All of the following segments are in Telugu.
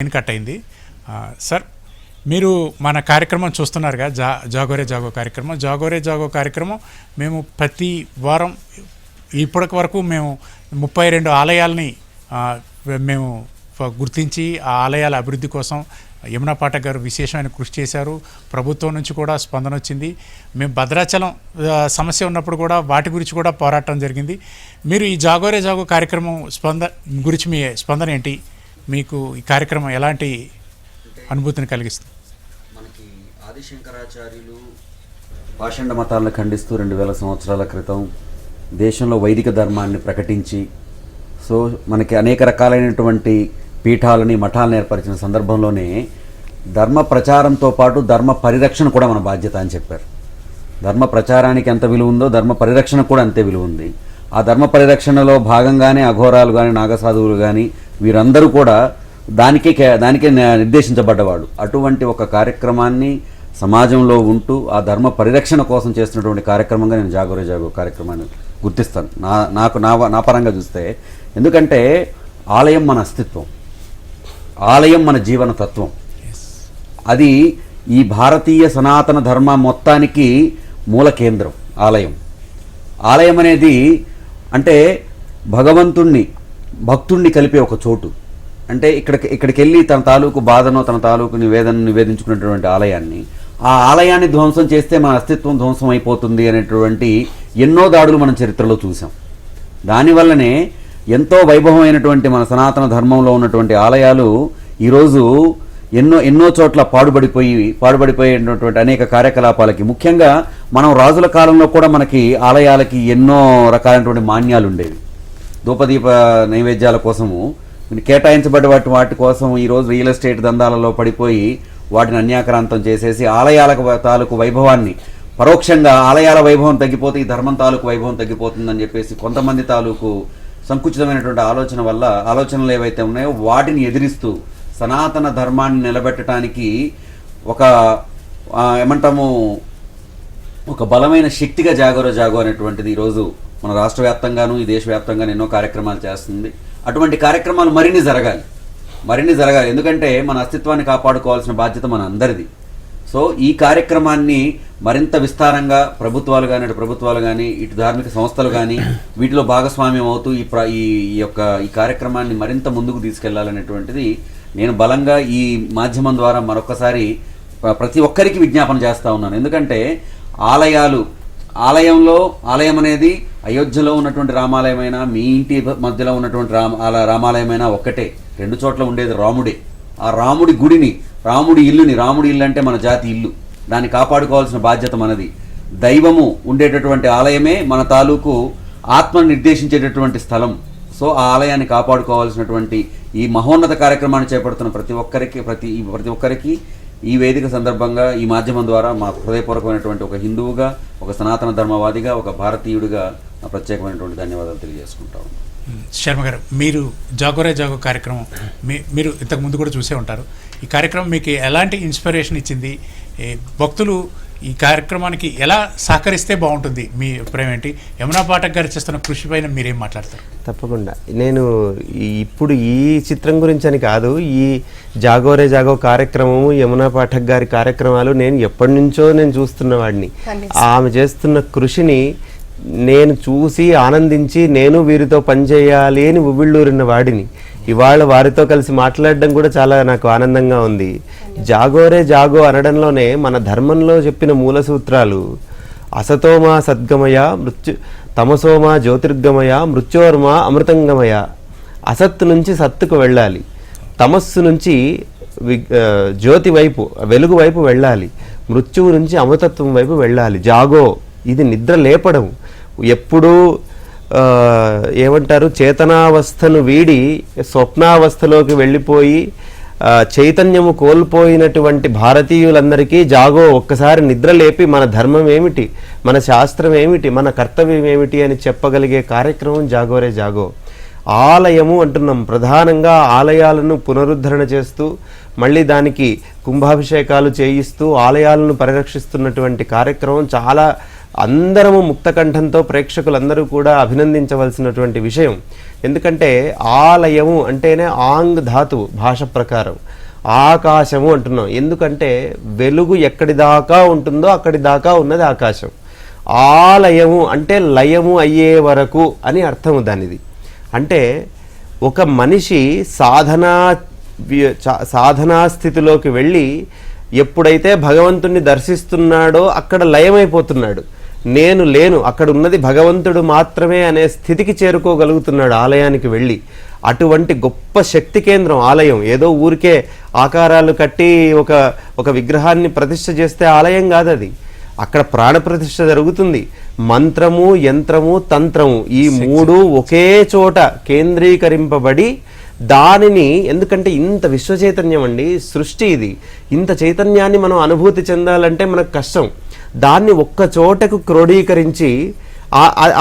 లైన్ కట్ అయింది. సార్, మీరు మన కార్యక్రమం చూస్తున్నారుగా, జాగోరే జాగో కార్యక్రమం. జాగోరే జాగో కార్యక్రమం మేము ప్రతి వారం ఇప్పటి వరకు మేము 32 ఆలయాలని మేము గుర్తించి ఆ ఆలయాల అభివృద్ధి కోసం యమునా పాఠక్ గారు విశేషమైన కృషి చేశారు. ప్రభుత్వం నుంచి కూడా స్పందన వచ్చింది. మేము భద్రాచలం సమస్య ఉన్నప్పుడు కూడా వాటి గురించి కూడా పోరాటం జరిగింది. మీరు ఈ జాగోరే జాగో కార్యక్రమం గురించి మీ స్పందన ఏంటి? మీకు ఈ కార్యక్రమం ఎలాంటి అనుభూతిని కలిగిస్తుంది? మనకి ఆదిశంకరాచార్యులు పాషండ మతాలను ఖండిస్తూ 2000 సంవత్సరాల క్రితం దేశంలో వైదిక ధర్మాన్ని ప్రకటించి మనకి అనేక రకాలైనటువంటి పీఠాలని మఠాలను ఏర్పరిచిన సందర్భంలోనే ధర్మ ప్రచారంతో పాటు ధర్మ పరిరక్షణ కూడా మన బాధ్యత అని చెప్పారు. ధర్మ ప్రచారానికి ఎంత విలువ ఉందో ధర్మ పరిరక్షణ కూడా అంతే విలువ ఉంది. ఆ ధర్మ పరిరక్షణలో భాగంగానే అఘోరాలు కానీ నాగసాధువులు కానీ వీరందరూ కూడా దానికే నిర్దేశించబడ్డవాడు. అటువంటి ఒక కార్యక్రమాన్ని సమాజంలో ఉంటూ ఆ ధర్మ పరిరక్షణ కోసం చేస్తున్నటువంటి కార్యక్రమంగా నేను జాగోరే జాగో కార్యక్రమాన్ని గుర్తిస్తాను. నా పరంగా చూస్తే, ఎందుకంటే ఆలయం మన అస్తిత్వం, ఆలయం మన జీవన తత్వం. అది ఈ భారతీయ సనాతన ధర్మ మొత్తానికి మూల కేంద్రం ఆలయం. ఆలయం అనేది అంటే భక్తుణ్ణి కలిపే ఒక చోటు. అంటే ఇక్కడికి వెళ్ళి తన తాలూకు బాధనో తన తాలూకు నివేదించుకున్నటువంటి ఆలయాన్ని, ఆ ఆలయాన్ని ధ్వంసం చేస్తే మన అస్తిత్వం ధ్వంసం అయిపోతుంది అనేటువంటి ఎన్నో దాడులు మనం చరిత్రలో చూసాం. దానివల్లనే ఎంతో వైభవమైనటువంటి మన సనాతన ధర్మంలో ఉన్నటువంటి ఆలయాలు ఈరోజు ఎన్నో చోట్ల పాడుబడిపోయేటటువంటి అనేక కార్యకలాపాలకి, ముఖ్యంగా మనం రాజుల కాలంలో కూడా మనకి ఆలయాలకి ఎన్నో రకాలైనటువంటి మాన్యాలు ఉండేవి. ధూపదీప నైవేద్యాల కోసము కేటాయించబడ్డ వాటి కోసం ఈరోజు రియల్ ఎస్టేట్ దందాలలో పడిపోయి వాటిని అన్యాక్రాంతం చేసేసి ఆలయాల తాలూకు వైభవాన్ని పరోక్షంగా, ఆలయాల వైభవం తగ్గిపోతే ఈ ధర్మం తాలూకు వైభవం తగ్గిపోతుందని చెప్పేసి కొంతమంది తాలూకు సంకుచితమైనటువంటి ఆలోచనలు ఏవైతే ఉన్నాయో వాటిని ఎదిరిస్తూ సనాతన ధర్మాన్ని నిలబెట్టడానికి ఒక బలమైన శక్తిగా జాగోరే జాగో అనేటువంటిది ఈరోజు మన రాష్ట్ర వ్యాప్తంగాను ఈ దేశవ్యాప్తంగాను ఎన్నో కార్యక్రమాలు చేస్తుంది. అటువంటి కార్యక్రమాలు మరిన్ని జరగాలి. ఎందుకంటే మన అస్తిత్వాన్ని కాపాడుకోవాల్సిన బాధ్యత మన అందరిది. సో ఈ కార్యక్రమాన్ని మరింత విస్తారంగా ప్రభుత్వాలు కానీ ఇటు ధార్మిక సంస్థలు కానీ వీటిలో భాగస్వామ్యం అవుతూ ఈ కార్యక్రమాన్ని మరింత ముందుకు తీసుకెళ్లాలనేటువంటిది నేను బలంగా ఈ మాధ్యమం ద్వారా మరొకసారి ప్రతి ఒక్కరికి విజ్ఞాపన చేస్తూ ఉన్నాను. ఎందుకంటే ఆలయం అనేది అయోధ్యలో ఉన్నటువంటి రామాలయమైనా, మీ ఇంటి మధ్యలో ఉన్నటువంటి రామాలయమైనా ఒక్కటే. 2 చోట్ల ఉండేది రాముడే. ఆ రాముడి గుడిని, రాముడి ఇల్లు అంటే మన జాతి ఇల్లు, దాన్ని కాపాడుకోవాల్సిన బాధ్యత మనది. దైవము ఉండేటటువంటి ఆలయమే మన తాలూకు ఆత్మను నిర్దేశించేటటువంటి స్థలం. సో ఆ ఆలయాన్ని కాపాడుకోవాల్సినటువంటి ఈ మహోన్నత కార్యక్రమాన్ని చేపడుతున్న ప్రతి ఒక్కరికి ఈ వేదిక సందర్భంగా ఈ మాధ్యమం ద్వారా మా హృదయపూర్వకమైనటువంటి ఒక హిందువుగా, ఒక సనాతన ధర్మవాదిగా, ఒక భారతీయుడిగా నా ప్రత్యేకమైనటువంటి ధన్యవాదాలు తెలియజేసుకుంటాను. శర్మ గారు, మీరు జాగోరే జాగో కార్యక్రమం మీరు ఇంతకు ముందు కూడా చూసే ఉంటారు. ఈ కార్యక్రమం మీకు ఎలాంటి ఇన్స్పిరేషన్ ఇచ్చింది? భక్తులు ఈ కార్యక్రమానికి ఎలా సహకరిస్తే బాగుంటుంది? మీ అభిప్రాయం ఏంటి? యమునా పాఠక్ గారు చేస్తున్న కృషి పైన మీరేం మాట్లాడతారు? తప్పకుండా. నేను ఇప్పుడు ఈ చిత్రం గురించి అని కాదు, ఈ జాగోరే జాగో కార్యక్రమము, యమునా పాఠక్ గారి కార్యక్రమాలు నేను ఎప్పటి నుంచో చూస్తున్న వాడిని. ఆమె చేస్తున్న కృషిని నేను చూసి ఆనందించి నేను వీరితో పనిచేయాలి అని ఉవ్విళ్ళూరిన వాడిని. ఇవాళ వారితో కలిసి మాట్లాడడం కూడా చాలా నాకు ఆనందంగా ఉంది. జాగోరే జాగో అనడంలోనే మన ధర్మంలో చెప్పిన మూల సూత్రాలు అసతోమా సద్గమయ, తమసోమా జ్యోతిర్గమయ, మృత్యోర్మా అమృతంగమయ. అసత్తు నుంచి సత్తుకు వెళ్ళాలి, తమస్సు నుంచి జ్యోతి వైపు, వెలుగు వైపు వెళ్ళాలి, మృత్యువు నుంచి అమృతత్వం వైపు వెళ్ళాలి. జాగో ఇది నిద్ర లేపడం. ఎప్పుడూ ఏమంటారు, చేతనావస్థను వీడి స్వప్నావస్థలోకి వెళ్ళిపోయి చైతన్యము కోల్పోయినటువంటి భారతీయులందరికీ జాగో ఒక్కసారి నిద్ర లేపి మన ధర్మం ఏమిటి, మన శాస్త్రం ఏమిటి, మన కర్తవ్యం ఏమిటి అని చెప్పగలిగే కార్యక్రమం జాగోరే జాగో. ఆలయము అంటున్నాం, ప్రధానంగా ఆలయాలను పునరుద్ధరణ చేస్తూ మళ్ళీ దానికి కుంభాభిషేకాలు చేయిస్తూ ఆలయాలను పరిరక్షిస్తున్నటువంటి కార్యక్రమం చాలా అందరము ముక్తకంఠంతో ప్రేక్షకులందరూ కూడా అభినందించవలసినటువంటి విషయం. ఎందుకంటే ఆలయము అంటేనే ఆంగ్ ధాతువు భాష ప్రకారం, ఆకాశము అంటున్నాం. ఎందుకంటే వెలుగు ఎక్కడి దాకా ఉంటుందో అక్కడి దాకా ఉన్నది ఆకాశం. ఆలయము అంటే లయము అయ్యే వరకు అని అర్థము దానిది. అంటే ఒక మనిషి సాధనా స్థితిలోకి వెళ్ళి ఎప్పుడైతే భగవంతుణ్ణి దర్శిస్తున్నాడో అక్కడ లయమైపోతున్నాడు. నేను లేను, అక్కడ ఉన్నది భగవంతుడు మాత్రమే అనే స్థితికి చేరుకోగలుగుతున్నాడు ఆలయానికి వెళ్ళి. అటువంటి గొప్ప శక్తి కేంద్రం ఆలయం. ఏదో ఊరికే ఆకారాలు కట్టి ఒక విగ్రహాన్ని ప్రతిష్ఠ చేస్తే ఆలయం కాదు అది. అక్కడ ప్రాణప్రతిష్ఠ జరుగుతుంది. మంత్రము, యంత్రము, తంత్రము ఈ మూడు ఒకే చోట కేంద్రీకరింపబడి దానిని, ఎందుకంటే ఇంత విశ్వ చైతన్యం అండి సృష్టి, ఇది ఇంత చైతన్యాన్ని మనం అనుభూతి చెందాలంటే మనకు కష్టం. దాన్ని ఒక్క చోటకు క్రోడీకరించి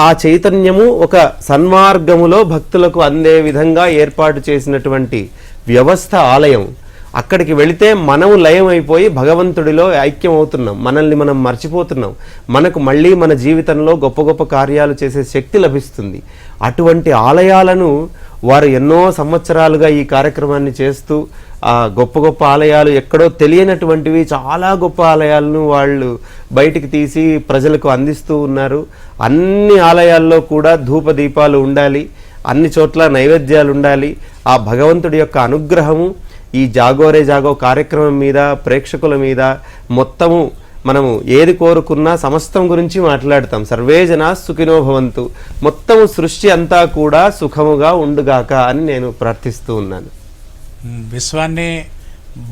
ఆ చైతన్యము ఒక సన్మార్గములో భక్తులకు అందే విధంగా ఏర్పాటు చేసినటువంటి వ్యవస్థ ఆలయం. అక్కడికి వెళితే మనము లయం అయిపోయి భగవంతుడిలో ఐక్యం అవుతున్నాం, మనల్ని మనం మర్చిపోతున్నాం. మనకు మళ్ళీ మన జీవితంలో గొప్ప గొప్ప కార్యాలు చేసే శక్తి లభిస్తుంది. అటువంటి ఆలయాలను వారు ఎన్నో సంవత్సరాలుగా ఈ కార్యక్రమాన్ని చేస్తూ ఆ గొప్ప గొప్ప ఆలయాలు, ఎక్కడో తెలియనటువంటివి చాలా గొప్ప ఆలయాలను వాళ్ళు బయటికి తీసి ప్రజలకు అందిస్తూ ఉన్నారు. అన్ని ఆలయాల్లో కూడా ధూపదీపాలు ఉండాలి, అన్ని చోట్ల నైవేద్యాలు ఉండాలి. ఆ భగవంతుడి యొక్క అనుగ్రహము ఈ జాగోరే జాగో కార్యక్రమం మీద, ప్రేక్షకుల మీద మొత్తము మనము ఏది కోరుకున్నా సమస్తం గురించి మాట్లాడతాం. సర్వే జనా సుఖినో భవంతు, మొత్తము సృష్టి అంతా కూడా సుఖముగా ఉండుగాక అని నేను ప్రార్థిస్తూ ఉన్నాను. విశ్వాన్ని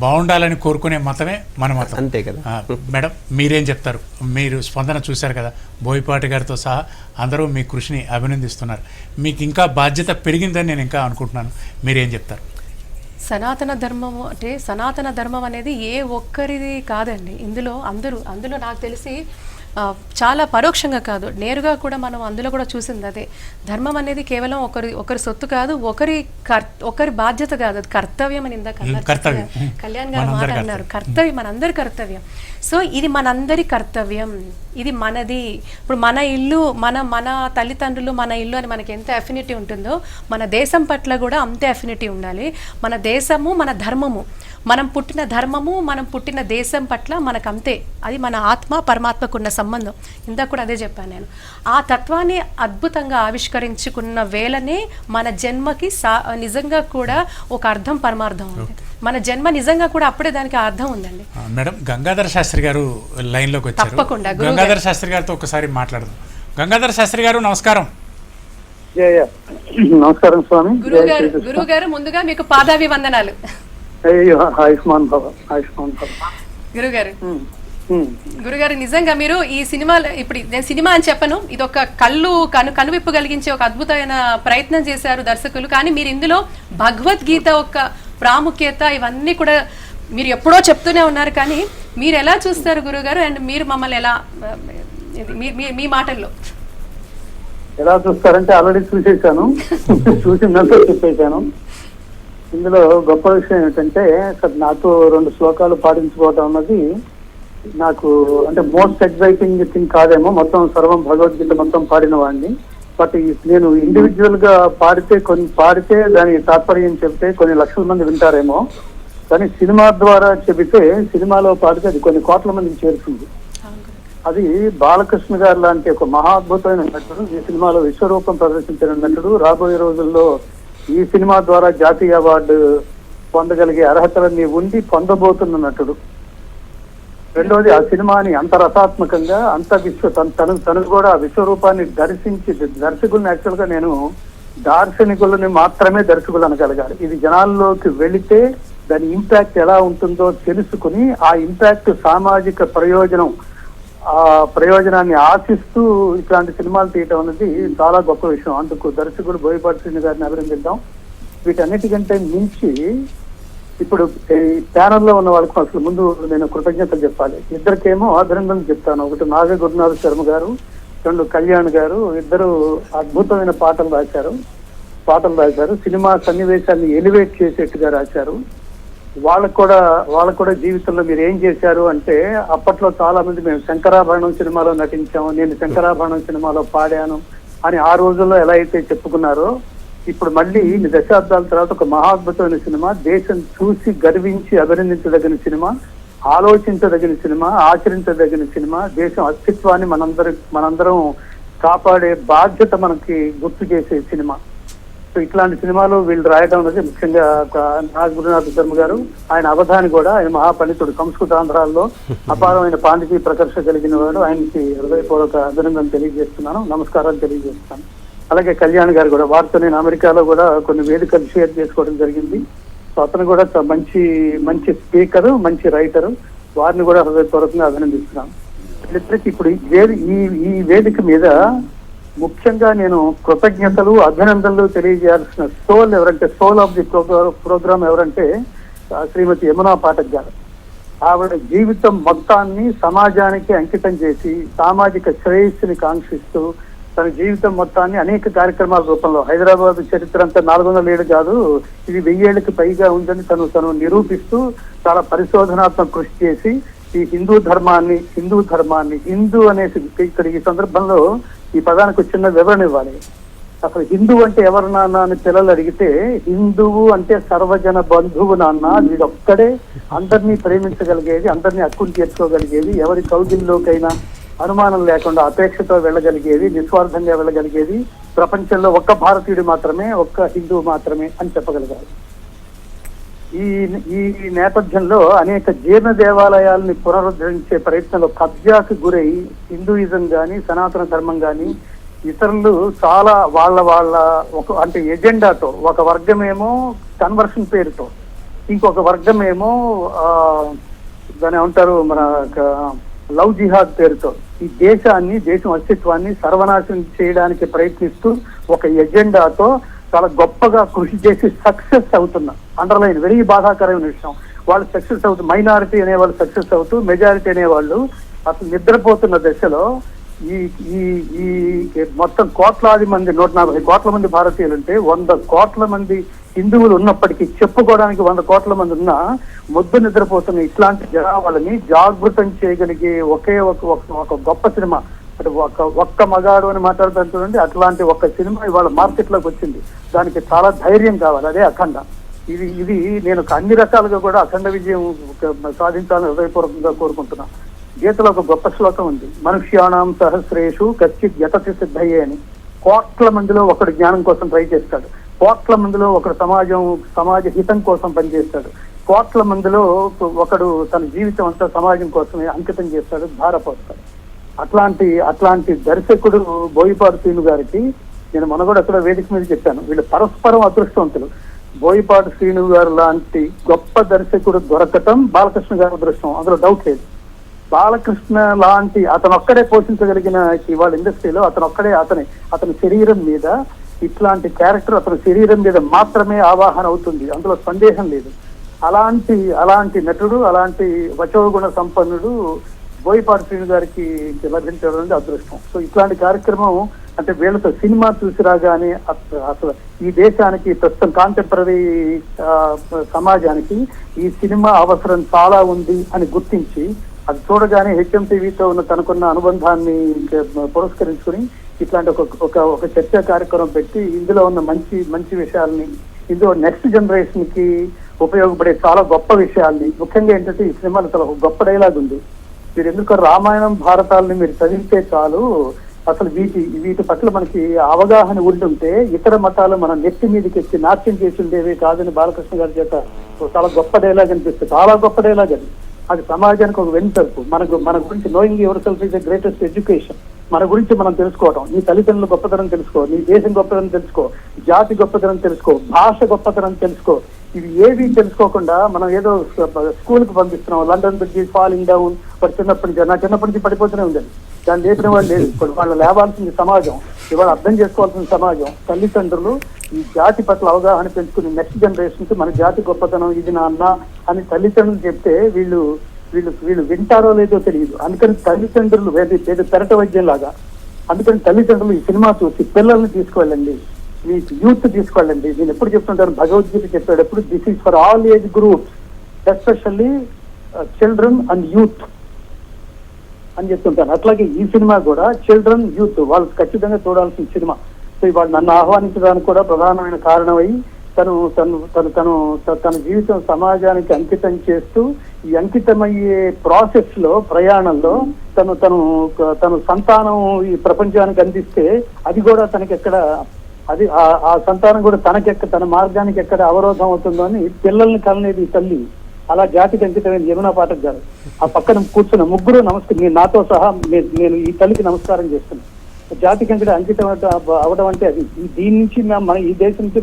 బాగుండాలని కోరుకునే మతమే మన మతం, అంతే కదా. మేడం మీరేం చెప్తారు? మీరు స్పందన చూశారు కదా, బోయపాటి గారితో సహా అందరూ మీ కృషిని అభినందిస్తున్నారు. మీకు ఇంకా బాధ్యత పెరిగిందని నేను ఇంకా అనుకుంటున్నాను. మీరేం చెప్తారు? సనాతన ధర్మము అంటే సనాతన ధర్మం అనేది ఏ ఒక్కరిది కాదండి. అందులో నాకు తెలిసి చాలా పరోక్షంగా కాదు, నేరుగా కూడా మనం అందులో కూడా చూసింది అదే. ధర్మం అనేది కేవలం ఒకరి సొత్తు కాదు, ఒకరి బాధ్యత కాదు, అది కర్తవ్యం అని ఇందాక కళ్యాణ్ గారు మాట అన్నారు. కర్తవ్యం, మనందరి కర్తవ్యం. సో ఇది మనందరి కర్తవ్యం, ఇది మనది. ఇప్పుడు మన ఇల్లు, మన తల్లిదండ్రులు, మన ఇల్లు అని మనకి ఎంత అఫినిటీ ఉంటుందో మన దేశం పట్ల కూడా అంతే అఫినిటీ ఉండాలి. మన దేశము, మన ధర్మము, మనం పుట్టిన ధర్మము, మనం పుట్టిన దేశం పట్ల మనకు అంతే. అది మన ఆత్మ పరమాత్మకున్న సంబంధం. ఇందాక కూడా అదే చెప్పాను నేను. ఆ తత్వాన్ని అద్భుతంగా ఆవిష్కరించుకున్న వేళనే మన జన్మకి నిజంగా కూడా ఒక అర్థం, పరమార్థం ఉంది. మన జన్మ నిజంగా కూడా అప్పుడే దానికి అర్థం ఉందండి. మేడం, గంగాధర శాస్త్రి గారు లైన్లోకి వచ్చారు. తప్పకుండా గంగాధర శాస్త్రి గారితో ఒకసారి మాట్లాడదాం. గంగాధర శాస్త్రి గారు నమస్కారం. నమస్కారం స్వామి. గురువు గారు ముందుగా మీకు పాదాభివందనాలు. ఆయుష్మాన్ భవ, ఆయుష్మాన్ భవ. గురుగారు నిజంగా మీరు ఈ సినిమాలో, ఇప్పుడు నేను సినిమా అని చెప్పను, ఇది ఒక కనువిప్పు కలిగించే ఒక అద్భుతమైన ప్రయత్నం చేశారు దర్శకులు. కానీ మీరు ఇందులో భగవద్గీత యొక్క ప్రాముఖ్యత ఇవన్నీ కూడా మీరు ఎప్పుడో చెప్తూనే ఉన్నారు. కానీ మీరు ఎలా చూస్తారు గురుగారు? అండ్ మీరు మమ్మల్ని ఎలా, మీ మాటల్లో ఎలా చూస్తారంటే ఆల్రెడీ చూసేసాను, చూసిందంతా చెప్పేశాను. ఇందులో గొప్ప విషయం ఏంటంటే, నాతో 2 శ్లోకాలు పాటించుకోవటం అన్నది నాకు అంటే మోస్ట్ ఎగ్జైటింగ్ థింగ్ కాదేమో. మొత్తం సర్వం భగవద్గీత మొత్తం పాడిన వాడిని. బట్ నేను ఇండివిజువల్ గా పాడితే దాని తాత్పర్యం చెప్తే కొన్ని లక్షల మంది వింటారేమో. కానీ సినిమా ద్వారా చెబితే, సినిమాలో పాడితే అది కొన్ని కోట్ల మందికి చేరుతుంది. అది బాలకృష్ణ గారు లాంటి ఒక మహాద్భుతమైన నటుడు, ఈ సినిమాలో విశ్వరూపం ప్రదర్శించిన నటుడు, రాబోయే రోజుల్లో ఈ సినిమా ద్వారా జాతీయ అవార్డు పొందగలిగే అర్హతలన్నీ ఉండి పొందబోతున్న నటుడు. రెండోది, ఆ సినిమాని అంత రసాత్మకంగా, అంత తను కూడా ఆ విశ్వరూపాన్ని దర్శించి, దర్శకుల్ని యాక్చువల్ గా నేను దార్శనికులని మాత్రమే దర్శకులు అనగలగాలి. ఇది జనాల్లోకి వెళితే దాని ఇంపాక్ట్ ఎలా ఉంటుందో తెలుసుకుని, ఆ ఇంపాక్ట్ సామాజిక ఆ ప్రయోజనాన్ని ఆశిస్తూ ఇట్లాంటి సినిమాలు తీయటం అనేది చాలా గొప్ప విషయం. అందుకు దర్శకుడు బోయపాటి శ్రీను గారిని అభినందిద్దాం. వీటన్నిటికంటే మించి ఇప్పుడు ఈ ప్యానల్లో ఉన్న వాళ్ళకి అసలు ముందు నేను కృతజ్ఞతలు చెప్పాలి. ఇద్దరికేమో అభినందనలు చెప్తాను. ఒకటి నాగ గురునాథ శర్మ గారు, 2 కళ్యాణ్ గారు. ఇద్దరు అద్భుతమైన పాటలు రాశారు. సినిమా సన్నివేశాన్ని ఎలివేట్ చేసేట్టుగా రాశారు. వాళ్ళకు కూడా జీవితంలో మీరు ఏం చేశారు అంటే, అప్పట్లో చాలా మంది మేము శంకరాభరణం సినిమాలో నటించాము, నేను శంకరాభరణం సినిమాలో పాడాను అని ఆ రోజుల్లో ఎలా అయితే చెప్పుకున్నారో, ఇప్పుడు మళ్ళీ ఇన్ని దశాబ్దాల తర్వాత ఒక మహాద్భుతమైన సినిమా, దేశం చూసి గర్వించి అభినందించదగిన సినిమా, ఆలోచించదగిన సినిమా, ఆచరించదగిన సినిమా, దేశం అస్తిత్వాన్ని మనందరం కాపాడే బాధ్యత మనకి గుర్తు చేసే సినిమా. సో ఇట్లాంటి సినిమాలు వీళ్ళు రాయడం అనేది ముఖ్యంగా గురునాథ శర్మ గారు, ఆయన అవధాని కూడా, ఆయన మహాపండితుడు, సంస్కృతాంధ్రాల్లో అపారమైన పాండితీ ప్రకర్ష కలిగిన వాడు. ఆయనకి హృదయపూర్వక అభినందన తెలియజేస్తున్నాను, నమస్కారాలు తెలియజేస్తాను. అలాగే కళ్యాణ్ గారు కూడా, వారితో నేను అమెరికాలో కూడా కొన్ని వేదికలు షేర్ చేసుకోవడం జరిగింది. సో అతను కూడా మంచి స్పీకరు, మంచి రైటరు, వారిని కూడా హృదయపూర్వకంగా అభినందిస్తున్నాను. ఇప్పుడు ఈ వేదిక మీద ముఖ్యంగా నేను కృతజ్ఞతలు, అభినందనలు తెలియజేయాల్సిన సోల్ ఆఫ్ ది ప్రోగ్రామ్ ఎవరంటే శ్రీమతి యమునా పాఠక్ గారు. ఆవిడ జీవితం మొత్తాన్ని సమాజానికి అంకితం చేసి, సామాజిక శ్రేయస్సుని కాంక్షిస్తూ, తన జీవితం మొత్తాన్ని అనేక కార్యక్రమాల రూపంలో, హైదరాబాద్ చరిత్ర అంతా 400 ఏళ్ళు కాదు, ఇది 1000 ఏళ్ళకి పైగా ఉందని తను నిరూపిస్తూ చాలా పరిశోధనాత్మక కృషి చేసి, ఈ హిందూ ధర్మాన్ని హిందూ అనేసి ఇక్కడ ఈ సందర్భంలో ఈ పదానికి చిన్న వివరణ ఇవ్వాలి. అసలు హిందూ అంటే ఎవరు నాన్న అని పిల్లలు అడిగితే, హిందువు అంటే సర్వజన బంధువు నాన్న, వీడొక్కడే అందరినీ ప్రేమించగలిగేది, అందరినీ హక్కును తీర్చుకోగలిగేది, ఎవరి కౌగిల్లోకైనా అనుమానం లేకుండా అపేక్షతో వెళ్ళగలిగేది, నిస్వార్థంగా వెళ్ళగలిగేది, ప్రపంచంలో ఒక్క భారతీయుడు మాత్రమే, ఒక్క హిందువు మాత్రమే అని చెప్పగలిగారు. ఈ నేపథ్యంలో అనేక జీర్ణ దేవాలయాలని పునరుద్ధరించే ప్రయత్నంలో కబ్జాకు గురై హిందూయిజం కానీ, సనాతన ధర్మం కానీ, ఇతరులు చాలా వాళ్ళ అంటే ఎజెండాతో, ఒక వర్గమేమో కన్వర్షన్ పేరుతో, ఇంకొక వర్గమేమో దాని ఏమంటారు మన లవ్ జిహాద్ పేరుతో ఈ దేశం అస్తిత్వాన్ని సర్వనాశనం చేయడానికి ప్రయత్నిస్తూ ఒక ఎజెండాతో చాలా గొప్పగా కృషి చేసి సక్సెస్ అవుతున్నా. అండర్లైన్ వెరీ బాధాకరమైన విషయం, వాళ్ళు సక్సెస్ అవుతూ, మైనారిటీ అనేవాళ్ళు సక్సెస్ అవుతూ, మెజారిటీ అనేవాళ్ళు అసలు నిద్రపోతున్న దశలో ఈ ఈ మొత్తం కోట్లాది మంది 140 కోట్ల మంది భారతీయులు ఉంటే 100 కోట్ల మంది హిందువులు ఉన్నప్పటికీ, చెప్పుకోవడానికి 100 కోట్ల మంది ఉన్నా ముద్దు నిద్రపోతున్న ఇట్లాంటి జనాభాలని జాగృతం చేయగలిగే ఒకే ఒక గొప్ప సినిమా, అంటే ఒక్క మగాడు అని మాట్లాడుతాను చూడండి, అట్లాంటి ఒక్క సినిమా ఇవాళ మార్కెట్లోకి వచ్చింది. దానికి చాలా ధైర్యం కావాలి, అదే అఖండ. ఇది నేను అన్ని రకాలుగా కూడా అఖండ విజయం సాధించాలని హృదయపూర్వకంగా కోరుకుంటున్నాను. గీతలో ఒక గొప్ప శ్లోకం ఉంది, మనుష్యాణం సహస్రేషు కచ్చిత్ యతతి సిద్ధయ్యే అని. కోట్ల మందిలో ఒకడు జ్ఞానం కోసం ట్రై చేస్తాడు, కోట్ల మందిలో ఒకడు సమాజ హితం కోసం పనిచేస్తాడు, కోట్ల మందిలో ఒకడు తన జీవితం అంతా సమాజం కోసమే అంకితం చేస్తాడు, ధారపోస్తాడు. అట్లాంటి దర్శకుడు బోయపాటి శ్రీను గారికి నేను మొన్న కూడా అక్కడ వేదిక మీద చెప్పాను, వీళ్ళు పరస్పరం అదృష్టవంతులు. బోయపాటి శ్రీను గారు లాంటి గొప్ప దర్శకుడు దొరకటం బాలకృష్ణ గారి అదృష్టం, అందులో డౌట్ లేదు. బాలకృష్ణ లాంటి అతనొక్కడే పోషించగలిగిన ఇవాళ ఇండస్ట్రీలో అతని శరీరం మీద ఇట్లాంటి క్యారెక్టర్ అతని శరీరం మీద మాత్రమే ఆవాహన అవుతుంది, అందులో సందేహం లేదు. అలాంటి నటుడు, అలాంటి వచోగుణ సంపన్నుడు బోయపాటి శ్రీను గారికి లభించడం అనేది అదృష్టం. సో ఇట్లాంటి కార్యక్రమం అంటే వీళ్ళతో సినిమా చూసి రాగానే అసలు ఈ దేశానికి, ప్రస్తుతం కాంటెంపరీ సమాజానికి ఈ సినిమా అవసరం చాలా ఉంది అని గుర్తించి, అది చూడగానే హెచ్ఎంటీవీతో ఉన్న తనకున్న అనుబంధాన్ని పురస్కరించుకుని ఇట్లాంటి ఒక చర్చా కార్యక్రమం పెట్టి ఇందులో ఉన్న మంచి విషయాల్ని, ఇందులో నెక్స్ట్ జనరేషన్ కి ఉపయోగపడే చాలా గొప్ప విషయాల్ని, ముఖ్యంగా ఏంటంటే ఈ సినిమాలో చాలా గొప్ప డైలాగ్ ఉంది. మీరు ఎందుకు రామాయణం భారతాలని మీరు చదివితే చాలు, అసలు వీటి పట్ల మనకి అవగాహన ఉంటుంటే ఇతర మతాలు మన నెత్తి మీదకి ఎక్కి నాట్యం చేసి ఉండేవి కాదని బాలకృష్ణ గారి చేత చాలా గొప్ప డైలాగ్ అనిపిస్తుంది. చాలా గొప్ప డైలాగ్ అది సమాజానికి ఒక వెంటర్పు. మన గురించి knowing your self is the greatest education. మన గురించి మనం తెలుసుకోవడం, నీ తల్లిదండ్రులు గొప్పతనం తెలుసుకో, నీ దేశం గొప్పతనం తెలుసుకో, జాతి గొప్పతనం తెలుసుకో, భాష గొప్పతనం తెలుసుకో. ఇవి ఏవి తెలుసుకోకుండా మనం ఏదో స్కూల్కి పంపిస్తున్నాం, లండన్ బ్రిడ్జి ఫాలింగ్ డౌన్, చిన్నప్పటి నుంచి పడిపోతూనే ఉందండి. దాన్ని లేపిన వాళ్ళు లేదు. ఇప్పుడు వాళ్ళు లేవాల్సింది సమాజం, ఇవాళ అర్థం చేసుకోవాల్సిన సమాజం. తల్లిదండ్రులు ఈ జాతి పట్ల అవగాహన పెంచుకుని నెక్స్ట్ జనరేషన్ కి మన జాతి గొప్పతనం ఇది నాన్న అని తల్లిదండ్రులు చెప్తే వీళ్ళు వింటారో లేదో తెలియదు. అందుకని తల్లిదండ్రులు పెరట వైద్యం లాగా, అందుకని తల్లిదండ్రులు ఈ సినిమా చూసి పిల్లల్ని తీసుకువెళ్ళండి, మీ యూత్ తీసుకెళ్ళండి. నేను ఎప్పుడు చెప్తుంటాను, భగవద్గీత చెప్పేటప్పుడు this is for all age groups, especially children and youth అని చెప్తుంటాను. అట్లాగే ఈ సినిమా కూడా చిల్డ్రన్ యూత్ వాళ్ళు ఖచ్చితంగా చూడాల్సిన సినిమా. సో ఇవాళ నన్ను ఆహ్వానించడానికి కూడా ప్రధానమైన కారణమై తన జీవితం సమాజానికి అంకితం చేస్తూ ఈ అంకితమయ్యే ప్రాసెస్ లో ప్రయాణంలో తను సంతానం ఈ ప్రపంచానికి అందిస్తే అది కూడా తనకెక్కడ ఆ సంతానం కూడా తన మార్గానికి ఎక్కడ అవరోధం అవుతుందో అని పిల్లల్ని కలనేది ఈ తల్లి. అలా జాతికి అంకితమైన యమునా పాఠక్ గారు ఆ పక్కన కూర్చున్న ముగ్గురు నేను నాతో సహా నేను ఈ తల్లికి నమస్కారం చేస్తున్నాను. జాతికి అంకితం అవడం అంటే అది. దీని నుంచి మన ఈ దేశం నుంచి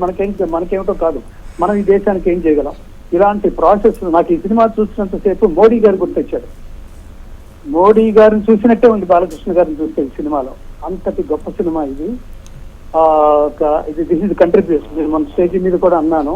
మనకేమిటో కాదు, మనం ఈ దేశానికి ఏం చేయగలం. ఇలాంటి ప్రాసెస్ నాకు ఈ సినిమా చూసినంతసేపు మోడీ గారు గుర్తొచ్చారు. మోడీ గారిని చూసినట్టే ఉంది బాలకృష్ణ గారిని చూస్తే ఈ సినిమాలో. అంతటి గొప్ప సినిమా ఇది. This is contribution. నేను మన స్టేజ్ మీద కూడా అన్నాను,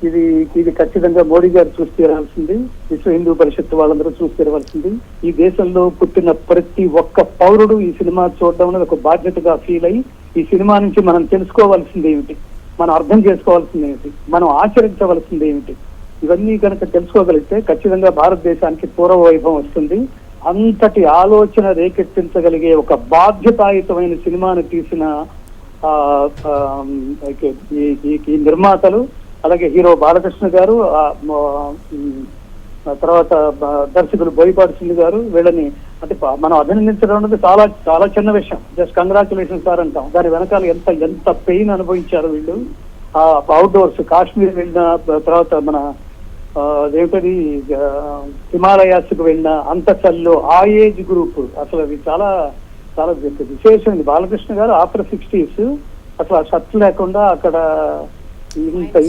ఇది ఖచ్చితంగా మోడీ గారు చూసి తీరాల్సింది, విశ్వ హిందూ పరిషత్ వాళ్ళందరూ చూసి తీరవలసింది. ఈ దేశంలో పుట్టిన ప్రతి ఒక్క పౌరుడు ఈ సినిమా చూడడం అనేది ఒక బాధ్యతగా ఫీల్ అయ్యి ఈ సినిమా నుంచి మనం తెలుసుకోవాల్సింది ఏమిటి, మనం అర్థం చేసుకోవాల్సింది ఏమిటి, మనం ఆచరించవలసింది ఏమిటి, ఇవన్నీ కనుక తెలుసుకోగలిగితే ఖచ్చితంగా భారతదేశానికి పూర్వ వైభవం వస్తుంది. అంతటి ఆలోచన రేకెత్తించగలిగే ఒక బాధ్యతాయుతమైన సినిమాను తీసిన ఈ నిర్మాతలు, అలాగే హీరో బాలకృష్ణ గారు, తర్వాత దర్శకులు బోయపాటి సింగ్ గారు, వీళ్ళని అంటే మనం అభినందించడం అనేది చాలా చాలా చిన్న విషయం. జస్ట్ కంగ్రాచులేషన్ సార్ అంటాం. దాని వెనకాల ఎంత పెయిన్ అనుభవించారు వీళ్ళు. అవుట్డోర్స్ కాశ్మీర్ వెళ్ళిన తర్వాత మన అదేమిటది హిమాలయాస్ కు వెళ్ళిన అంతచల్లు ఆ ఏజ్ గ్రూప్ అసలు అది చాలా చాలా విశేషమైంది. బాలకృష్ణ గారు ఆఫ్టర్ 60s అసలు ఆ షర్ట్ లేకుండా అక్కడ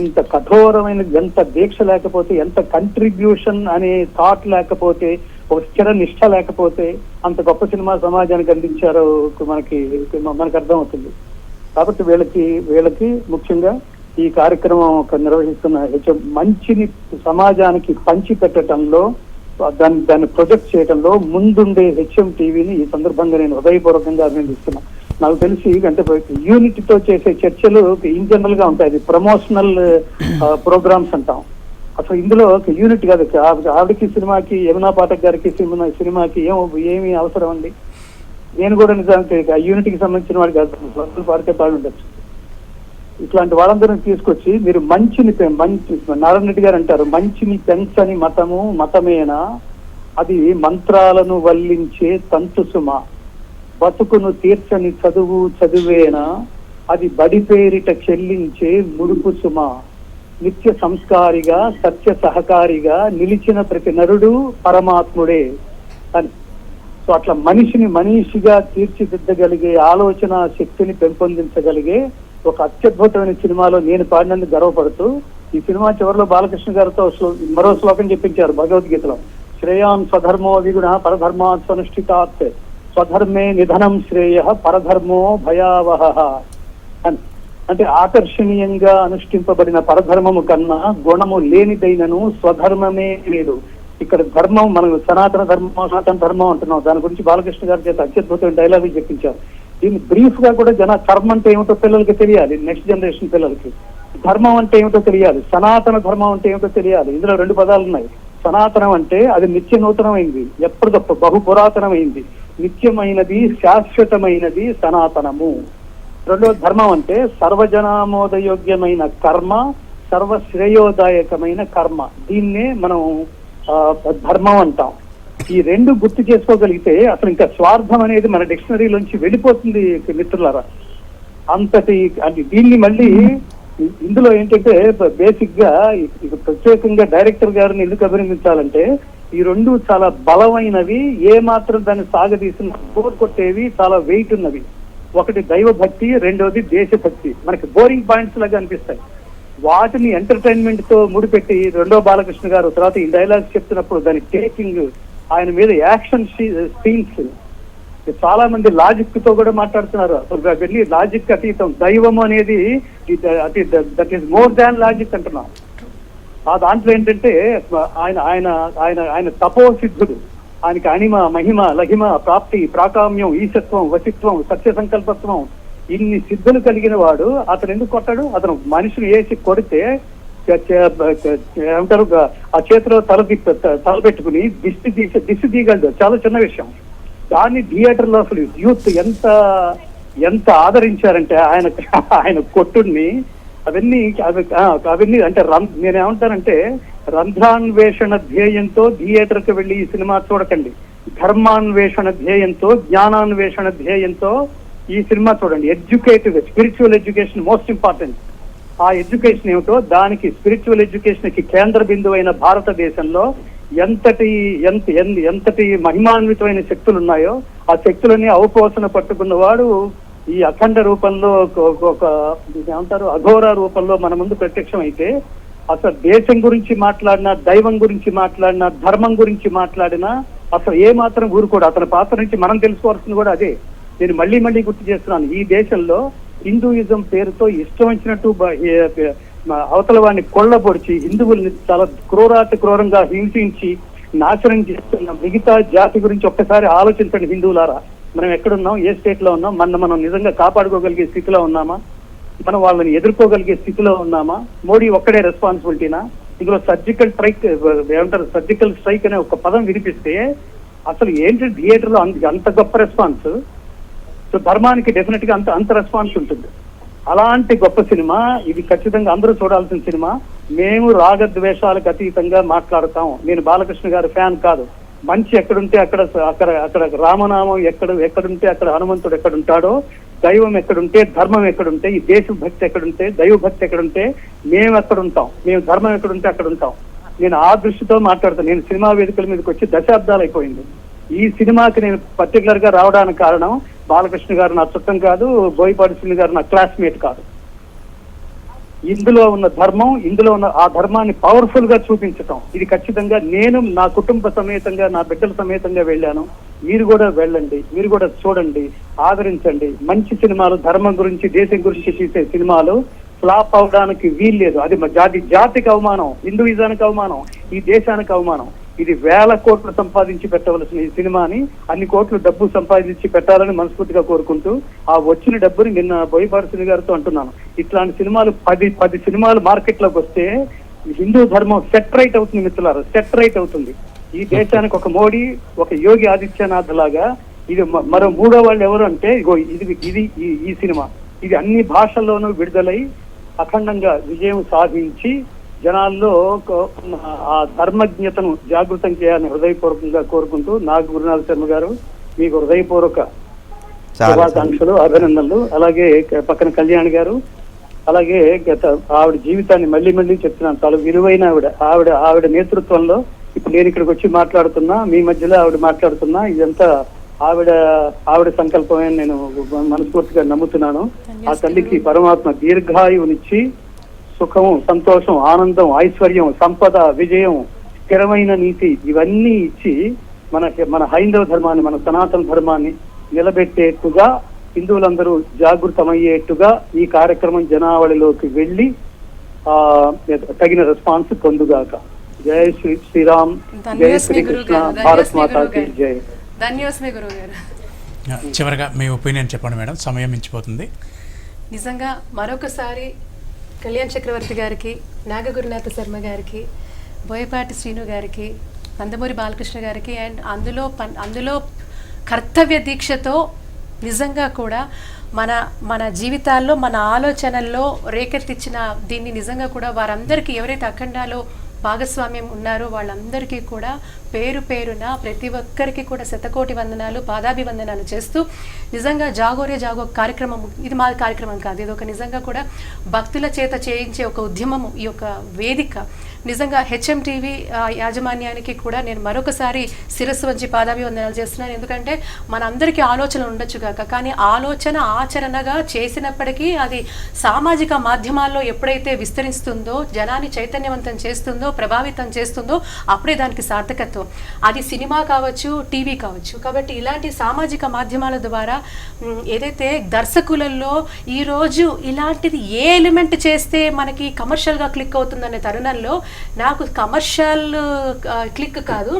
ఇంత కఠోరమైన ఎంత దీక్ష లేకపోతే, ఎంత కంట్రిబ్యూషన్ అనే థాట్ లేకపోతే, ఒక స్థిర నిష్ఠ లేకపోతే అంత గొప్ప సినిమా సమాజానికి అందించారో మనకు అర్థమవుతుంది. కాబట్టి వీళ్ళకి ముఖ్యంగా ఈ కార్యక్రమం నిర్వహిస్తున్న మంచిని సమాజానికి పంచి పెట్టడంలో, దాన్ని ప్రొజెక్ట్ చేయడంలో ముందుండే హెచ్ఎం టీవీని ఈ సందర్భంగా నేను హృదయపూర్వకంగా అభినందిస్తున్నా. నాకు తెలిసి అంటే యూనిటీతో చేసే చర్చలు ఇన్ జనరల్ గా ఉంటాయి, అది ప్రమోషనల్ ప్రోగ్రామ్స్ అంటాం. అసలు ఇందులో యూనిట్ కాదు. ఆవిడకి సినిమాకి, యమునా పాఠక్ గారికి సినిమాకి ఏమి అవసరం అండి? నేను కూడా నిజానికి యూనిటీకి సంబంధించిన వాడికి కాదు, పాడితే పాడుండొచ్చు. ఇట్లాంటి వాళ్ళందరినీ తీసుకొచ్చి మీరు మంచి నారాయణ రెడ్డి గారు అంటారు, మంచిని పెంచని మతము మతమేనా, అది మంత్రాలను వల్లించే తంతు సుమ, బతుకును తీర్చని చదువు చదువేనా, అది బడి పేరిట చెల్లించే ముడుపు సుమ, నిత్య సంస్కారిగా సత్య సహకారిగా నిలిచిన ప్రతి నరుడు పరమాత్ముడే అని. సో అట్లా మనిషిగా తీర్చిదిద్దగలిగే ఆలోచన శక్తిని పెంపొందించగలిగే ఒక అత్యద్భుతమైన సినిమాలో నేను పాడినందుకు గర్వపడుతూ, ఈ సినిమా చివరిలో బాలకృష్ణ గారితో మరో శ్లోకం చెప్పించారు భగవద్గీతలో, శ్రేయాన్ స్వధర్మో విగుణ పరధర్మాత్ స్వనుష్ఠితాత్ స్వధర్మే నిధనం శ్రేయ పరధర్మో భయావహ అని. అంటే ఆకర్షణీయంగా అనుష్ఠింపబడిన పరధర్మము కన్నా గుణము లేనిదైనను స్వధర్మమే లేదు. ఇక్కడ ధర్మం, మనం సనాతన ధర్మం అంటున్నాం. దాని గురించి బాలకృష్ణ గారి చేత అత్యద్భుతమైన డైలాగ్ చెప్పించారు. దీన్ని బ్రీఫ్ గా కూడా కర్మ అంటే ఏమిటో పిల్లలకి తెలియాలి, నెక్స్ట్ జనరేషన్ పిల్లలకి. ధర్మం అంటే ఏమిటో తెలియాలి, సనాతన ధర్మం అంటే ఏమిటో తెలియాలి. ఇందులో 2 పదాలు ఉన్నాయి. సనాతనం అంటే అది నిత్య నూతనమైంది, ఎప్పటికప్పుడు బహు పురాతనమైంది, నిత్యమైనది, శాశ్వతమైనది సనాతనము. రెండో ధర్మం అంటే సర్వజనామోదయోగ్యమైన కర్మ, సర్వశ్రేయోదాయకమైన కర్మ. దీన్నే మనం ధర్మం అంటాం. ఈ 2 గుర్తు చేసుకోగలిగితే అసలు ఇంకా స్వార్థం అనేది మన డిక్షనరీలోంచి వెళ్ళిపోతుంది మిత్రులారా. అంతటి అంటే దీన్ని మళ్ళీ ఇందులో ఏంటంటే బేసిక్ గా ప్రత్యేకంగా డైరెక్టర్ గారిని ఎందుకు అభినందించాలంటే, ఈ 2 చాలా బలమైనవి, ఏ మాత్రం దాన్ని సాగదీసిన బోర్ కొట్టేవి, చాలా వెయిట్ ఉన్నవి. ఒకటి దైవభక్తి, రెండోది దేశభక్తి. మనకి బోరింగ్ పాయింట్స్ లాగా అనిపిస్తాయి. వాటిని ఎంటర్టైన్మెంట్ తో ముడిపెట్టి రెండో బాలకృష్ణ గారు తర్వాత ఈ డైలాగ్స్ చెప్తున్నప్పుడు దాని టేకింగ్, ఆయన మీద యాక్షన్ సీన్స్, చాలా మంది లాజిక్ తో కూడా మాట్లాడుతున్నారు. వెళ్ళి లాజిక్ అతీతం, దైవం అనేది that is more than logic అంటున్నాం. ఆ దాంట్లో ఏంటంటే ఆయన ఆయన ఆయన ఆయన తపోసిద్ధుడు, ఆయనకి అణిమ మహిమ లహిమ ప్రాప్తి ప్రాకామ్యం ఈశత్వం వశిత్వం సత్య సంకల్పత్వం ఇన్ని సిద్ధులు కలిగిన వాడు. అతను ఎందుకు కొట్టాడు? అతను మనిషిని వేసి కొడితే ఏమంటారు ఆ చేతిలో తల పెట్టుకుని దిష్టి తీయగలదు, చాలా చిన్న విషయం. దాన్ని థియేటర్లో అసలు యూత్ ఎంత ఆదరించారంటే ఆయన కొట్టుడిని, అవన్నీ అంటే నేనేమంటానంటే రంధ్రాన్వేషణ ధ్యేయంతో థియేటర్కి వెళ్ళి ఈ సినిమా చూడకండి, ధర్మాన్వేషణ ధ్యేయంతో, జ్ఞానాన్వేషణ ధ్యేయంతో ఈ సినిమా చూడండి. Educative, spiritual education most important. ఆ ఎడ్యుకేషన్ ఏమిటో, దానికి స్పిరిచువల్ ఎడ్యుకేషన్ కి కేంద్ర బిందువు అయిన భారతదేశంలో ఎంతటి మహిమాన్వితమైన శక్తులు ఉన్నాయో ఆ శక్తులని అవపోసన పట్టుకున్నవాడు ఈ అఖండ రూపంలో, ఒక ఏమంటారు అఘోర రూపంలో మన ముందు ప్రత్యక్షం అయితే, అసలు దేశం గురించి మాట్లాడినా, దైవం గురించి మాట్లాడినా, ధర్మం గురించి మాట్లాడినా అసలు ఏ మాత్రం ఊరుకోడు. అతని పాత్ర నుంచి మనం తెలుసుకోవాల్సింది కూడా అదే. నేను మళ్ళీ గుర్తు చేస్తున్నాను, ఈ దేశంలో హిందూయిజం పేరుతో ఇష్టం వచ్చినట్టు అవతల వాడిని కొల్లబొడిచి హిందువుల్ని చాలా క్రూరంగా హింసించి నాశనం చేస్తున్న మిగతా జాతి గురించి ఒక్కసారి ఆలోచించండి హిందువులారా. మనం ఎక్కడున్నాం, ఏ స్టేట్ లో ఉన్నాం, మనం నిజంగా కాపాడుకోగలిగే స్థితిలో ఉన్నామా, మనం వాళ్ళని ఎదుర్కోగలిగే స్థితిలో ఉన్నామా? మోడీ ఒక్కడే రెస్పాన్సిబిలిటీనా? ఇందులో సర్జికల్ స్ట్రైక్ అనే ఒక పదం వినిపిస్తే అసలు ఏంటి థియేటర్లో అంత గొప్ప రెస్పాన్స్? సో ధర్మానికి డెఫినెట్ గా అంత రెస్పాన్స్ ఉంటుంది. అలాంటి గొప్ప సినిమా ఇది, ఖచ్చితంగా అందరూ చూడాల్సిన సినిమా. మేము రాగద్వేషాలకు అతీతంగా మాట్లాడతాం. నేను బాలకృష్ణ గారి ఫ్యాన్ కాదు. మంచి ఎక్కడుంటే అక్కడ రామనామం ఎక్కడుంటే అక్కడ హనుమంతుడు ఎక్కడుంటాడో, దైవం ఎక్కడుంటే, ధర్మం ఎక్కడుంటే, ఈ దేశ భక్తి ఎక్కడుంటే, దైవ భక్తి ఎక్కడుంటే మేము ఎక్కడుంటాం, మేము ధర్మం ఎక్కడుంటే అక్కడ ఉంటాం. నేను ఆ దృష్టితో మాట్లాడతాను. నేను సినిమా వేదికల మీదకి వచ్చి దశాబ్దాలు అయిపోయింది. ఈ సినిమాకి నేను పర్టికులర్ గా రావడానికి కారణం బాలకృష్ణ గారు నా చుట్టం కాదు, బోయపాటి శ్రీను గారు నా క్లాస్మేట్ కాదు. ఇందులో ఉన్న ధర్మం, ఇందులో ఉన్న ఆ ధర్మాన్ని పవర్ఫుల్ గా చూపించటం, ఇది ఖచ్చితంగా నేను నా కుటుంబ సమేతంగా, నా బిడ్డల సమేతంగా వెళ్ళాను. మీరు కూడా వెళ్ళండి, మీరు కూడా చూడండి, ఆదరించండి. మంచి సినిమాలు, ధర్మం గురించి, దేశం గురించి తీసే సినిమాలు ఫ్లాప్ అవడానికి వీల్లేదు. అది జాతికి అవమానం, హిందూయిజానికి అవమానం, ఈ దేశానికి అవమానం. ఇది 1000 కోట్లు సంపాదించి పెట్టవలసిన ఈ సినిమాని అన్ని కోట్లు డబ్బు సంపాదించి పెట్టాలని మనస్ఫూర్తిగా కోరుకుంటూ, ఆ వచ్చిన డబ్బుని నిన్న బోయపాటి శ్రీను గారితో అంటున్నాను, ఇట్లాంటి సినిమాలు 10 సినిమాలు మార్కెట్ లోకి వస్తే హిందూ ధర్మం సెట్ రైట్ అవుతుంది మిత్రులారా, సెట్ రైట్ అవుతుంది. ఈ దేశానికి ఒక మోడీ, ఒక యోగి ఆదిత్యనాథ్ లాగా ఇది మరో మూడో వాళ్ళు ఎవరు అంటే ఇది ఈ సినిమా. ఇది అన్ని భాషల్లోనూ విడుదలై అఖండంగా విజయం సాధించి జనాల్లో ఆ ధర్మజ్ఞతను జాగృతం చేయాలని హృదయపూర్వకంగా కోరుకుంటూ, నాగ్ గురునాథ్ శర్మ గారు మీకు హృదయపూర్వక శుభాకాంక్షలు, అభినందనలు. అలాగే పక్కన కళ్యాణ్ గారు, అలాగే ఆవిడ జీవితాన్ని మళ్ళీ చెప్తున్నాను, చాలా విలువైన ఆవిడ నేతృత్వంలో ఇప్పుడు నేను ఇక్కడికి వచ్చి మాట్లాడుతున్నా, మీ మధ్యలో ఆవిడ మాట్లాడుతున్నా, ఇదంతా ఆవిడ సంకల్పమే నేను మనస్ఫూర్తిగా నమ్ముతున్నాను. ఆ తల్లికి పరమాత్మ దీర్ఘాయువునిచ్చి సుఖము, సంతోషం, ఆనందం, ఐశ్వర్యం, సంపద, విజయం, స్థిరమైన నీతి ఇవన్నీ ఇచ్చి మన హైందవ ధర్మాన్ని, మన సనాతన ధర్మాన్ని నిలబెట్టేట్టుగా, హిందువులందరూ జాగృతమయ్యేట్టుగా ఈ కార్యక్రమం జనావళిలోకి వెళ్ళి తగిన రెస్పాన్స్ పొందుగాక. జై శ్రీరామ్, జై శ్రీకృష్ణ, భారత్ మాతాకి జై. ధన్యోస్మి గురువు గారు. చివరగా మీ ఒపీనియన్ చెప్పండి మేడం, సమయం మించిపోతుంది. నిజంగా మరొకసారి కళ్యాణ్ చక్రవర్తి గారికి, నాగ గురునాథ శర్మ గారికి, బోయపాటి శ్రీను గారికి, నందమూరి బాలకృష్ణ గారికి, అండ్ అందులో కర్తవ్య దీక్షతో నిజంగా కూడా మన జీవితాల్లో, మన ఆలోచనల్లో రేకెత్తిచ్చిన దీన్ని నిజంగా కూడా వారందరికీ ఎవరైతే అఖండాలో భాగస్వామ్యం ఉన్నారో వాళ్ళందరికీ కూడా పేరు పేరున ప్రతి ఒక్కరికి కూడా శతకోటి వందనాలు, పాదాభివందనాలు చేస్తూ, నిజంగా జాగోరే జాగో కార్యక్రమం ఇది మా కార్యక్రమం కాదు, ఇది ఒక నిజంగా కూడా భక్తుల చేత చేయించే ఒక ఉద్యమము, ఈ యొక్క వేదిక. నిజంగా హెచ్ఎం టీవీ యాజమాన్యానికి కూడా నేను మరొకసారి శిరస్సు వంచి పాదాభివందనాలు చేస్తున్నాను. ఎందుకంటే మన అందరికీ ఆలోచన ఉండొచ్చు కాక, కానీ ఆలోచన ఆచరణగా చేసినప్పటికీ అది సామాజిక మాధ్యమాల్లో ఎప్పుడైతే విస్తరిస్తుందో, జనాన్ని చైతన్యవంతం చేస్తుందో, ప్రభావితం చేస్తుందో, అప్పుడే దానికి సార్థకత్వం. అది సినిమా కావచ్చు, టీవీ కావచ్చు. కాబట్టి ఇలాంటి సామాజిక మాధ్యమాల ద్వారా ఏదైతే దర్శకులలో ఈరోజు ఇలాంటిది ఏ ఎలిమెంట్ చేస్తే మనకి కమర్షియల్గా క్లిక్ అవుతుందనే తరుణంలో నాకు కమర్షియల్ క్లిక్ కాదు,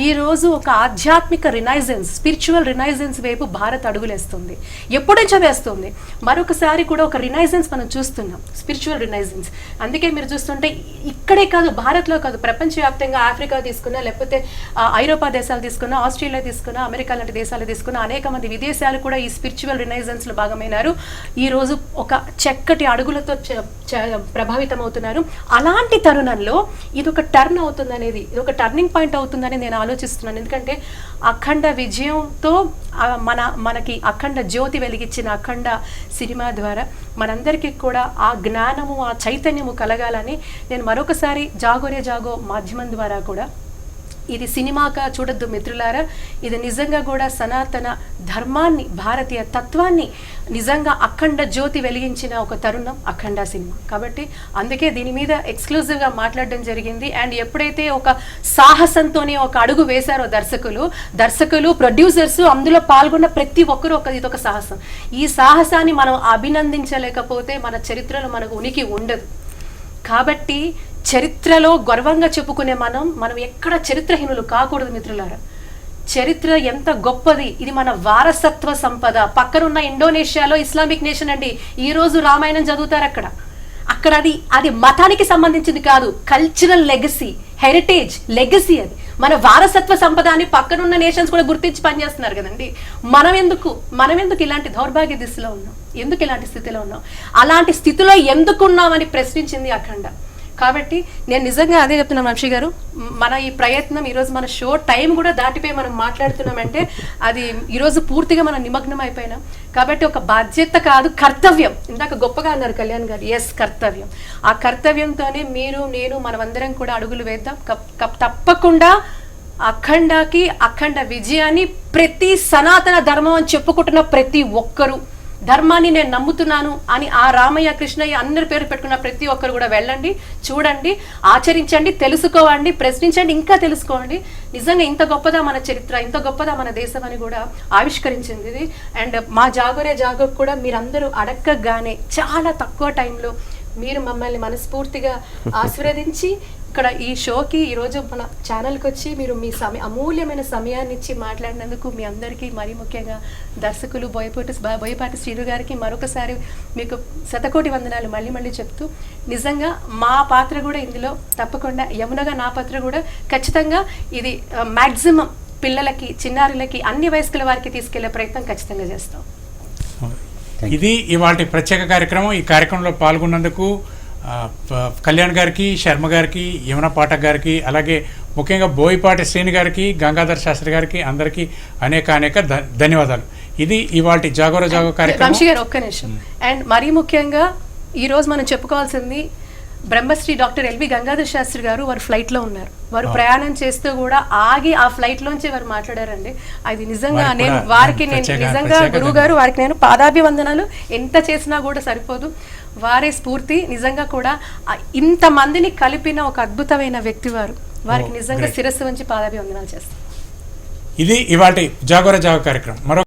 ఈరోజు ఒక ఆధ్యాత్మిక రినైజెన్స్, స్పిరిచువల్ రినైజెన్స్ వైపు భారత్ అడుగులేస్తుంది, ఎప్పటి నుంచో వేస్తుంది. మరొకసారి కూడా ఒక రినైజెన్స్ మనం చూస్తున్నాం, స్పిరిచువల్ రినైజెన్స్. అందుకే మీరు చూస్తుంటే ఇక్కడే కాదు, భారత్లో కాదు, ప్రపంచవ్యాప్తంగా ఆఫ్రికా తీసుకున్నా, లేకపోతే ఐరోపా దేశాలు తీసుకున్నా, ఆస్ట్రేలియా తీసుకున్నా, అమెరికా లాంటి దేశాలు తీసుకున్నా, అనేక మంది విదేశాలు కూడా ఈ స్పిరిచువల్ రినైజెన్స్లో భాగమైనారు. ఈరోజు ఒక చక్కటి అడుగులతో ప్రభావితం అవుతున్నారు. అలాంటి తరుణంలో ఇది ఒక టర్న్ అవుతుంది అనేది, ఇది ఒక టర్నింగ్ పాయింట్ అవుతుందని నేను ఆలోచిస్తున్నాను. ఎందుకంటే అఖండ విజయంతో మనకి అఖండ జ్యోతి వెలిగించిన అఖండ సినిమా ద్వారా మనందరికీ కూడా ఆ జ్ఞానము, ఆ చైతన్యము కలగాలని నేను మరొకసారి జాగోరే జాగో మాధ్యమం ద్వారా కూడా, ఇది సినిమాగా చూడొద్దు మిత్రులారా, ఇది నిజంగా కూడా సనాతన ధర్మాన్ని, భారతీయ తత్వాన్ని నిజంగా అఖండ జ్యోతి వెలిగించిన ఒక తరుణం అఖండ సినిమా. కాబట్టి అందుకే దీని మీద ఎక్స్క్లూజివ్గా మాట్లాడడం జరిగింది. అండ్ ఎప్పుడైతే ఒక సాహసంతోనే ఒక అడుగు వేశారో దర్శకులు, ప్రొడ్యూసర్స్, అందులో పాల్గొన్న ప్రతి ఒక్కరూ ఇదొక సాహసం. ఈ సాహసాన్ని మనం అభినందించలేకపోతే మన చరిత్రలో మనకు ఉనికి ఉండదు. కాబట్టి చరిత్రలో గర్వంగా చెప్పుకునే మనం ఎక్కడ చరిత్రహీనులు కాకూడదు మిత్రులారా. చరిత్ర ఎంత గొప్పది, ఇది మన వారసత్వ సంపద. పక్కనున్న ఇండోనేషియాలో ఇస్లామిక్ నేషన్ అండి, ఈ రోజు రామాయణం చదువుతారు అక్కడ అది మతానికి సంబంధించింది కాదు, కల్చరల్ లెగసీ, హెరిటేజ్ లెగసీ, అది మన వారసత్వ సంపద అని పక్కనున్న నేషన్స్ కూడా గుర్తించి పనిచేస్తున్నారు కదండి. మనం ఎందుకు ఇలాంటి దౌర్భాగ్య దిశలో ఉన్నాం, ఎందుకు ఇలాంటి స్థితిలో ఉన్నాం, అలాంటి స్థితిలో ఎందుకున్నామని ప్రశ్నించింది అఖండ. కాబట్టి నేను నిజంగా అదే చెప్తున్నాను వంశీ గారు, మన ఈ ప్రయత్నం ఈరోజు మన షో టైం కూడా దాటిపోయి మనం మాట్లాడుతున్నామంటే అది ఈరోజు పూర్తిగా మనం నిమగ్నం అయిపోయినాం. కాబట్టి ఒక బాధ్యత కాదు, కర్తవ్యం. ఇందాక గొప్పగా అన్నారు కళ్యాణ్ గారు, ఎస్ కర్తవ్యం. ఆ కర్తవ్యంతోనే మీరు, నేను, మనమందరం కూడా అడుగులు వేద్దాం. తప్పకుండా అఖండకి, అఖండ విజయాన్ని ప్రతి సనాతన ధర్మం అని చెప్పుకుంటున్న ప్రతి ఒక్కరూ, ధర్మాన్ని నేను నమ్ముతున్నాను అని ఆ రామయ్య, కృష్ణయ్య అందరి పేరు పెట్టుకున్న ప్రతి ఒక్కరు కూడా వెళ్ళండి, చూడండి, ఆచరించండి, తెలుసుకోవండి, ప్రశ్నించండి, ఇంకా తెలుసుకోండి. నిజంగా ఇంత గొప్పదా మన చరిత్ర, ఇంత గొప్పదా మన దేశం అని కూడా ఆవిష్కరించింది ఇది. అండ్ మా జాగోరే జాగో కూడా మీరందరూ అడక్కగానే చాలా తక్కువ టైంలో మీరు మమ్మల్ని మనస్ఫూర్తిగా ఆశీర్వదించి ఇక్కడ ఈ షోకి ఈరోజు మన ఛానల్కి వచ్చి మీరు మీ అమూల్యమైన సమయాన్ని ఇచ్చి మాట్లాడినందుకు మీ అందరికీ, మరీ ముఖ్యంగా దర్శకులు బోయపాటి శ్రీను గారికి మరొకసారి మీకు శతకోటి వందనాలు మళ్ళీ చెప్తూ, నిజంగా మా పాత్ర కూడా ఇందులో తప్పకుండా, యమునగా నా పాత్ర కూడా ఖచ్చితంగా ఇది మ్యాక్సిమం పిల్లలకి, చిన్నారులకి, అన్ని వయస్కుల వారికి తీసుకెళ్లే ప్రయత్నం ఖచ్చితంగా చేస్తాం. ఇది ఇవాళ ప్రత్యేక కార్యక్రమం. ఈ కార్యక్రమంలో పాల్గొన్నందుకు కళ్యాణ్ గారికి, శర్మ గారికి, యమున పాఠక్ గారికి, అలాగే ముఖ్యంగా బోయపాటి శ్రీని గారికి, గంగాధర్ శాస్త్రి గారికి, అందరికీ అనేక ధన్యవాదాలు. ఇది ఇవాళ జాగోరే జాగో కార్యక్రమం. వంశీ గారు ఒక్క నిమిషం. అండ్ మరీ ముఖ్యంగా ఈరోజు మనం చెప్పుకోవాల్సింది, బ్రహ్మశ్రీ డాక్టర్ ఎల్వి గంగాధర్ శాస్త్రి గారు వారు ఫ్లైట్లో ఉన్నారు. వారు ప్రయాణం చేస్తూ కూడా ఆగి ఆ ఫ్లైట్లోంచి వారు మాట్లాడారండి. అది నిజంగా నేను వారికి, నిజంగా గురువు గారు వారికి నేను పాదాభివందనాలు. ఎంత చేసినా కూడా సరిపోదు, వారే స్ఫూర్తి. నిజంగా కూడా ఇంతమందిని కలిపిన ఒక అద్భుతమైన వ్యక్తి వారికి నిజంగా శిరస్సు వంచి పాదాభివందనాలు చేస్తాం. ఇది ఇవాళ జాగోరే జాగో కార్యక్రమం.